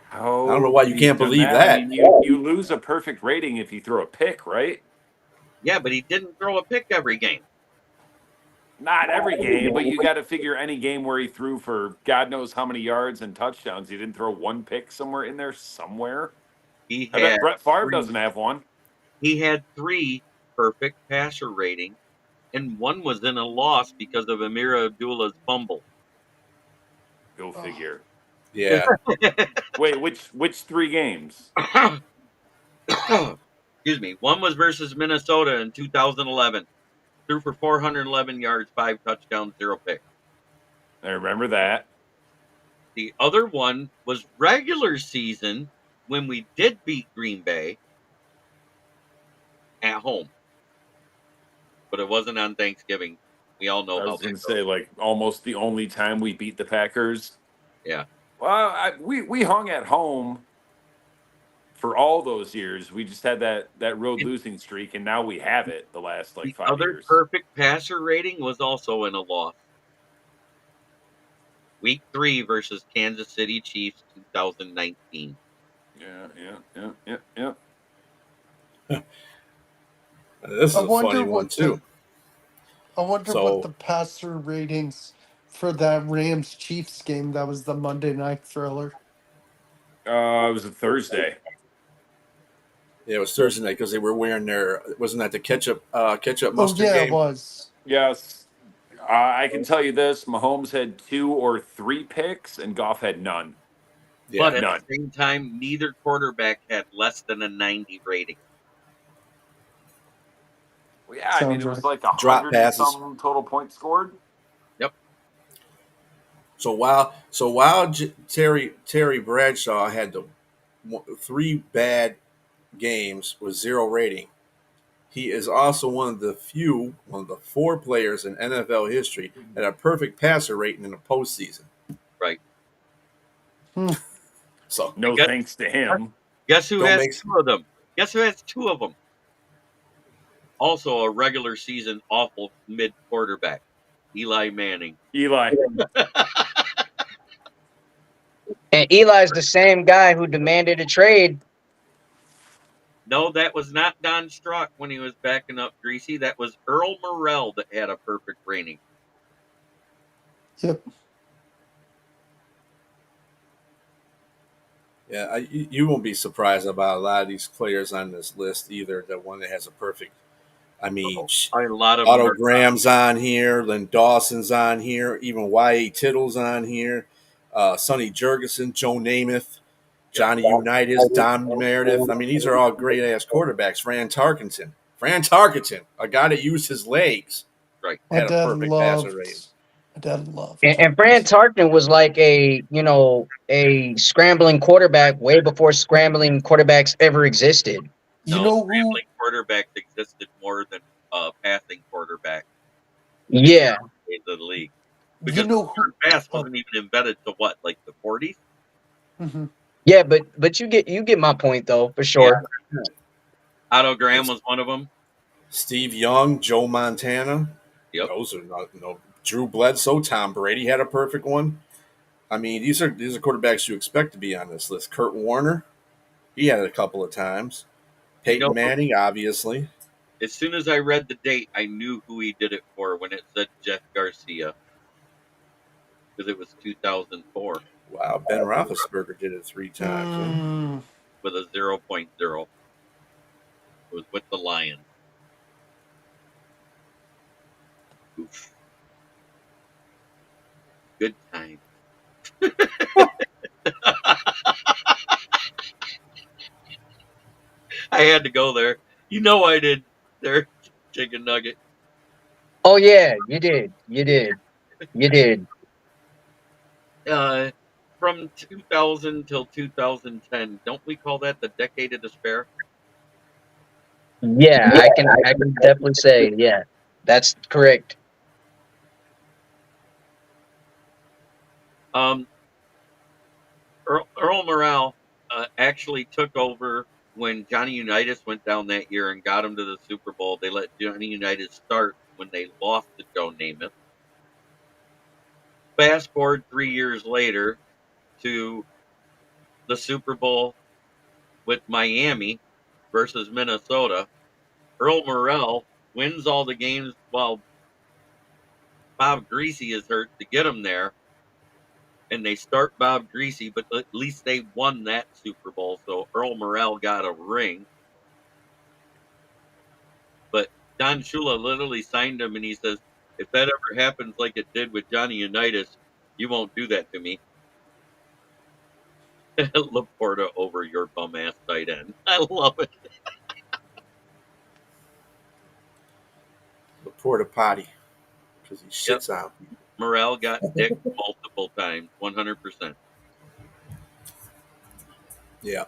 How I don't know why you can't done believe I that. mean, you lose a perfect rating if you throw a pick, right? Yeah, but he didn't throw a pick every game. Not every game, but you got to figure any game where he threw for God knows how many yards and touchdowns. He didn't throw one pick somewhere in there somewhere. He I bet had Brett Favre 3 doesn't have one. He had 3 perfect passer ratings, and one was in a loss because of Amir Abdullah's fumble. Go Oh. figure. Yeah. Wait, which 3 games? Excuse me. One was versus Minnesota in 2011. Threw for 411 yards, 5 touchdowns, 0 picks. I remember that. The other one was regular season when we did beat Green Bay at home. But it wasn't on Thanksgiving. We all know I how was going that to goes. say, like, almost the only time we beat the Packers. Yeah. Well, we hung at home for all those years. We just had that road losing streak, and now we have it the last, like, The 5 other years. perfect passer rating was also in a loss. Week 3 versus Kansas City Chiefs 2019. Yeah. This is I a wonder funny one, what too. what So- the passer ratings for that Rams Chiefs game that was the Monday night thriller. It was a Thursday. Yeah, it was Thursday night because they were wearing their, wasn't that the ketchup Oh mustard yeah, game? it was. Yes. I can tell you this: Mahomes had 2 or 3 picks, and Goff had none. Yeah. But at none. the same time, neither quarterback had less than a 90 rating. Well, yeah, I mean, Sounds it was right. like Drop 100 and passes. some total points scored. So while Terry Bradshaw had the 3 bad games with 0 rating, he is also one of the 4 players in NFL history that had a perfect passer rating in the postseason. Right. So No Guess- thanks to him. Guess who Don't has make- 2 of them? Guess who has 2 of them? Also a regular season awful mid quarterback, Eli Manning. Eli. And Eli's the same guy who demanded a trade. No, that was not Don Strock when he was backing up Greasy. That was Earl Morrell that had a perfect rating. Yep. yeah, you won't be surprised about a lot of these players on this list either. The one that has a perfect, I mean, A lot of Otto them are- Graham's on here, Lynn Dawson's on here, even Y.A. Tittle's on here, Sonny Jurgensen, Joe Namath, Johnny Unitas, Don Meredith. I mean, these are all great ass quarterbacks. Fran Tarkenton, a guy that used his legs, Right. My had a dad perfect loved. passer rating. My dad loved. And Fran Tarkenton was like a scrambling quarterback way before scrambling quarterbacks ever existed. You No, know who? scrambling quarterbacks existed more than passing quarterback Yeah. in the league. You Because know who? pass wasn't even embedded to what, like the 40s? hmm Yeah, but you get my point though, for sure. Otto Graham was one of them. Steve Young, Joe Montana. Yep. Those are not no Drew Bledsoe, Tom Brady had a perfect one. I mean, these are quarterbacks you expect to be on this list. Kurt Warner, he had it a couple of times. Peyton know, Manning, obviously. As soon as I read the date, I knew who he did it for when it said Jeff Garcia, because it was 2004 Wow, Ben Roethlisberger did it 3 times. Huh? with a 0.0. It was with the Lions. Oof. Good time. I had to go there. You know I did. There, chicken nugget. Oh yeah, you did. You did. You did. From 2000 till 2010, don't we call that the decade of despair? Yeah, I can definitely say, yeah. That's correct. Um, Earl Morrell actually took over when Johnny Unitas went down that year and got him to the Super Bowl. They let Johnny Unitas start when they lost to Joe Namath. Fast forward 3 years later to the Super Bowl with Miami versus Minnesota. Earl Morrell wins all the games while Bob Greasy is hurt to get him there. And they start Bob Greasy, but at least they won that Super Bowl. So Earl Morrell got a ring. But Don Shula literally signed him, and he says, if that ever happens like it did with Johnny Unitas, you won't do that to me. Laporta over your bum ass tight end. I love it. The porta potty, because he Yep. shits on people. Morrell got dick multiple times, 100%. Yeah.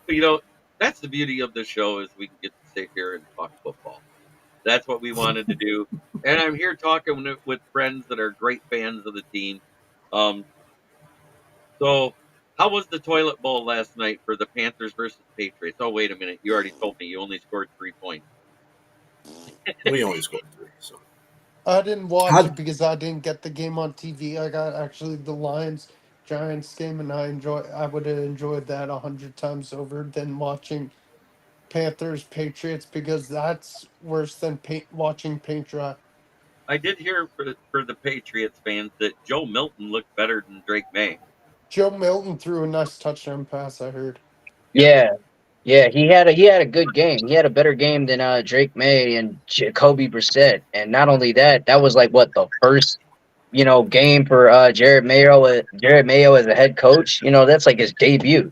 But, that's the beauty of the show is we can get to sit here and talk football. That's what we wanted to do. And I'm here talking with friends that are great fans of the team. So, how was the toilet bowl last night for the Panthers versus Patriots? Oh, wait a minute. You already told me you only scored 3 points. We only scored 3. So I didn't watch it because I didn't get the game on TV. I got actually the Lions Giants game, and I would have enjoyed that 100 times over than watching Panthers Patriots because that's worse than watching paint dry. I did hear for the Patriots fans that Joe Milton looked better than Drake May. Joe Milton threw a nice touchdown pass. I heard. Yeah. Yeah, he had a good game. He had a better game than Drake May and Jacoby Brissett. And not only that, that was like what the first game for Jared Mayo as a head coach. That's like his debut.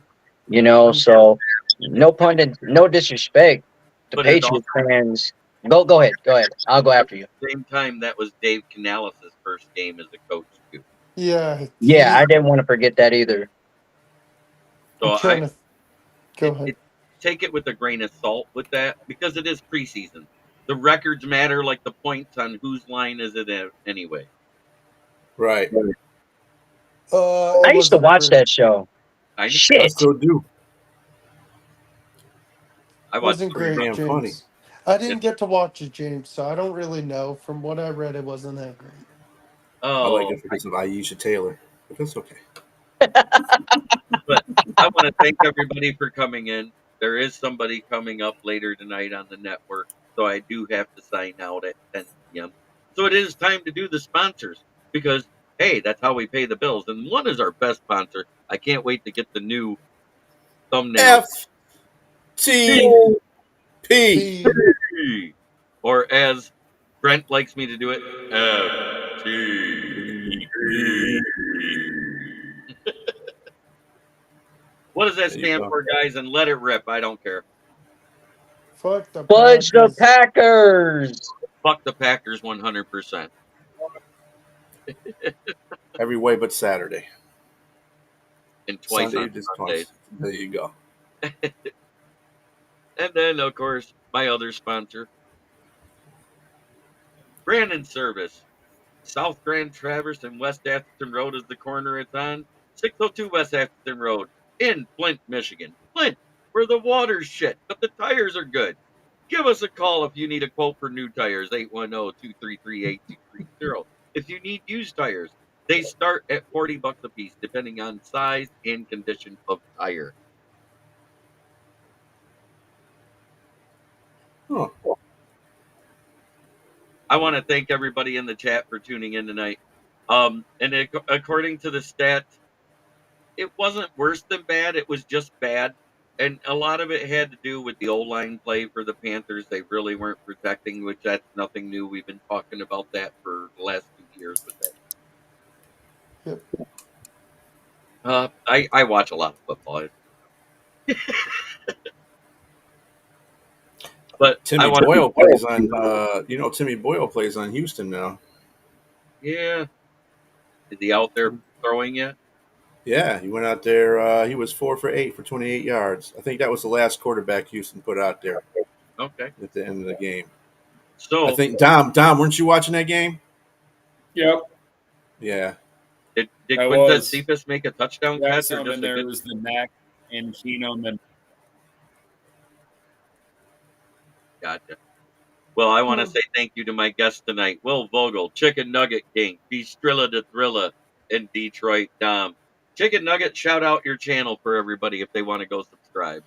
So no disrespect to But it Patriots fans. Go ahead. I'll go after you. At the same time, that was Dave Canales' first game as a coach too. Yeah. Yeah, I didn't want to forget that either. So go ahead. Take it with a grain of salt with that because it is preseason. The records matter like the points on whose line is it anyway. right. I used to watch that show. I Shit. still do. I watched Wasn't great, damn James. funny. I didn't get to watch it, James, so I don't really know. From what I read, it wasn't that great. I like it because of Aisha Taylor, but that's okay. But I want to thank everybody for coming in. There is somebody coming up later tonight on the network, so I do have to sign out at 10 p.m. So it is time to do the sponsors because, hey, that's how we pay the bills. And one is our best sponsor. I can't wait to get the new thumbnail. FTP. Or as Brent likes me to do it, FTP. What does that stand for, guys? And let it rip. I don't care. Fuck the Fudge the Packers. Packers. Fuck the Packers 100%. Every way but Saturday. And twice Sunday, on just Sundays. there you go. And then, of course, my other sponsor, Brandon Service. South Grand Traverse and West Atherton Road is the corner it's on. 602 West Atherton Road. in Flint, Michigan. Flint, where the water's shit, but the tires are good. Give us a call if you need a quote for new tires, 810-233-8230. If you need used tires, they start at $40 a piece, depending on size and condition of tire. Huh. I want to thank everybody in the chat for tuning in tonight. According to the stats, it wasn't worse than bad. It was just bad. And a lot of it had to do with the O-line play for the Panthers. They really weren't protecting, which that's nothing new. We've been talking about that for the last 2 years with that. Yep. I watch a lot of football. But Timmy I want Boyle plays on. Timmy Boyle plays on Houston now. Yeah. Is he out there throwing yet? Yeah, he went out there. He was 4 for 8 for 28 yards. I think that was the last quarterback Houston put out there Okay. at the end of the game. So I think Dom, weren't you watching that game? Yep. Yeah. did I Quintez was. Cephas make a touchdown Yeah, catch or some just in a there good? was the Mac and Keenum and Gotcha. Well, I want to say thank you to my guests tonight, Will Vogel, Chicken Nugget King, Strilla de Thrilla, and Detroit Dom. Chicken Nugget, shout out your channel for everybody if they want to go subscribe.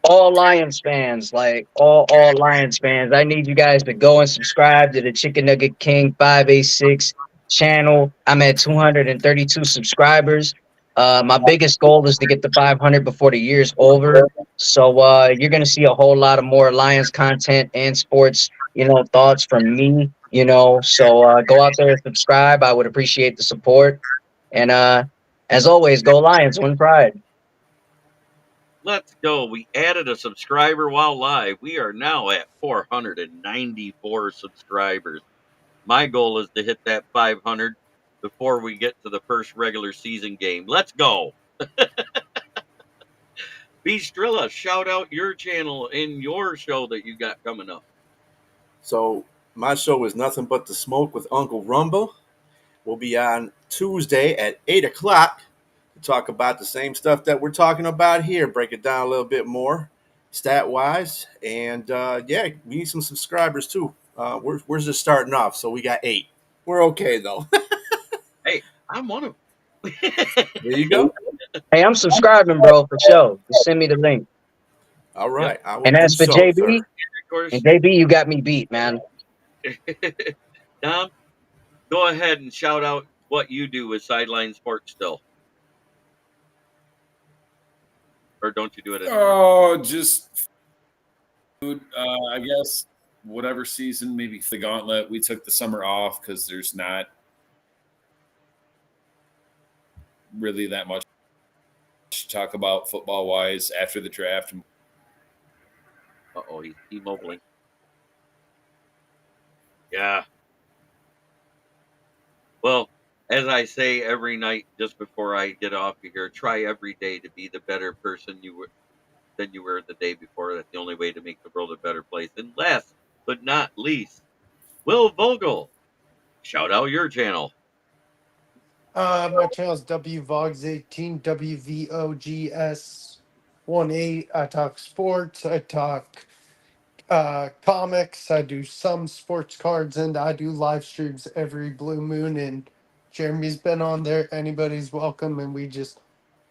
All Lions fans, like all Lions fans, I need you guys to go and subscribe to the Chicken Nugget King 586 channel. I'm at 232 subscribers. My biggest goal is to get to 500 before the year's over. So you're gonna see a whole lot of more Lions content and sports, thoughts from me. So go out there and subscribe. I would appreciate the support. And as always, go Lions, win pride. Let's go. We added a subscriber while live. We are now at 494 subscribers. My goal is to hit that 500 before we get to the first regular season game. Let's go. Strilla, shout out your channel and your show that you got coming up. So my show is Nothing But the Smoke with Uncle Rumble. We'll be on Tuesday at 8 o'clock to talk about the same stuff that we're talking about here, break it down a little bit more stat-wise. And, we need some subscribers, too. We're just starting off, so we got 8. We're okay, though. Hey, I'm one of them. There you go. Hey, I'm subscribing, bro, for sure. Just send me the link. All right. I will And as do for so, JB, sir. Of course. and JB, you got me beat, man. Dom, go ahead and shout out what you do with Sideline Sports still. Or don't you do it anymore? oh, just food. I guess whatever season, maybe the gauntlet. We took the summer off because there's not really that much to talk about football wise after the draft. Uh-oh, he's demobiling. Yeah. Well, as I say every night just before I get off of here, try every day to be the better person than you were the day before. That's the only way to make the world a better place. And last but not least, Will Vogel, shout out your channel. My channel is WVOGS18, WVOGS18. I talk sports, I talk comics, I do some sports cards, and I do live streams every blue moon. And Jeremy's been on there. Anybody's welcome, and we just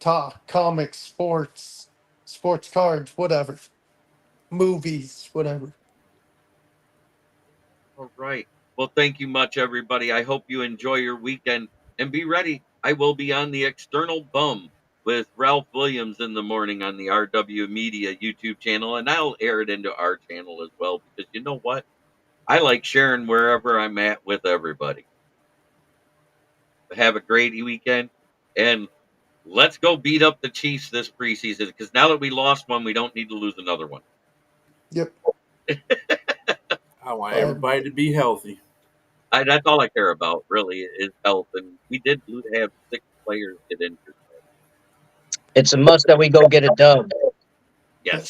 talk comics, sports cards, whatever, movies, whatever. All right. Well, thank you much, everybody. I hope you enjoy your weekend and be ready. I will be on the External Bum with Ralph Williams in the morning on the RW Media YouTube channel, and I'll air it into our channel as well because you know what? I like sharing wherever I'm at with everybody. Have a great weekend, and let's go beat up the Chiefs this preseason because now that we lost one, we don't need to lose another one. Yep. I want everybody to be healthy. That's all I care about, really, is health. And we did have 6 players get injured. It's a must that we go get a dub. Yes.